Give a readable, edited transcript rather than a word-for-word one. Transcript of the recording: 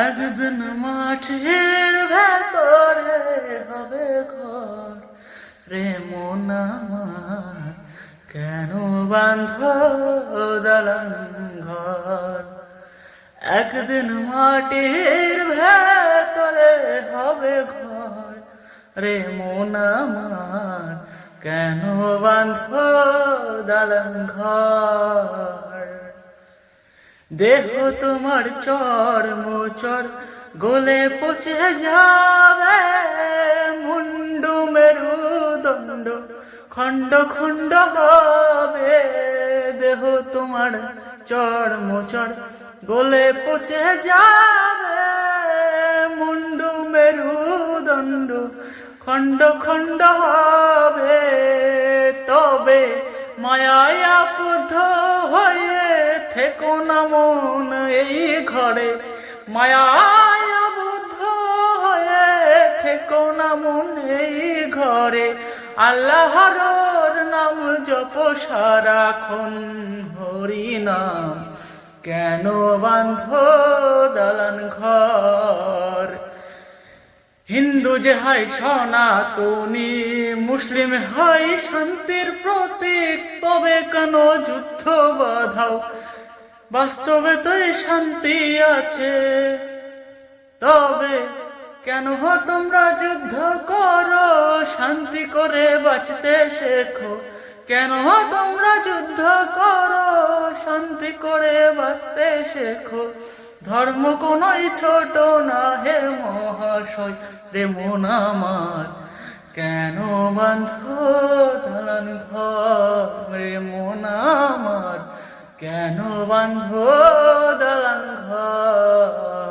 একদিন মাঠের ভেতরে হবে ঘর রে মন আমার, কেন বাঁধ দালান ঘর। একদিন মাটির ভেতরে হবে ঘর রে মন আমার, কেন বাঁধ দালান ঘর। দেহ তোমার চর মোচর গলে পচে যাবে, মুন্ডু মেরুদণ্ড খণ্ড খণ্ড হবে। দেহ তোমার চর মোচর গলে পচে যাবে, মুন্ডু মেরুদণ্ড খণ্ড খণ্ড হবে। তবে মায়ায় আবদ্ধ হয়ে থেকো না মন এই ঘরে, মায়ায় আবদ্ধ হয়ে থেকো না মন এই ঘরে। আল্লাহর নাম জপ সারাক্ষণ হরি নাম, কেন বাঁধ দালান ঘর। হিন্দু যে হয় সনাতনী, মুসলিম হয় শান্তির প্রতীক, তবে কেন যুদ্ধ বাঁধাও? বাস্তবে তো শান্তি আছে, তবে কেন তোমরা যুদ্ধ করো? শান্তি করে বাঁচতে শেখো। কেন তোমরা যুদ্ধ করো? শান্তি করে বাঁচতে শেখো। ধর্ম কোনই ছোট না হে মহাশয় রে মন আমার, কেন বাঁধ দালান ঘর রে মন আমার, কেন বাঁধ দালান ঘর।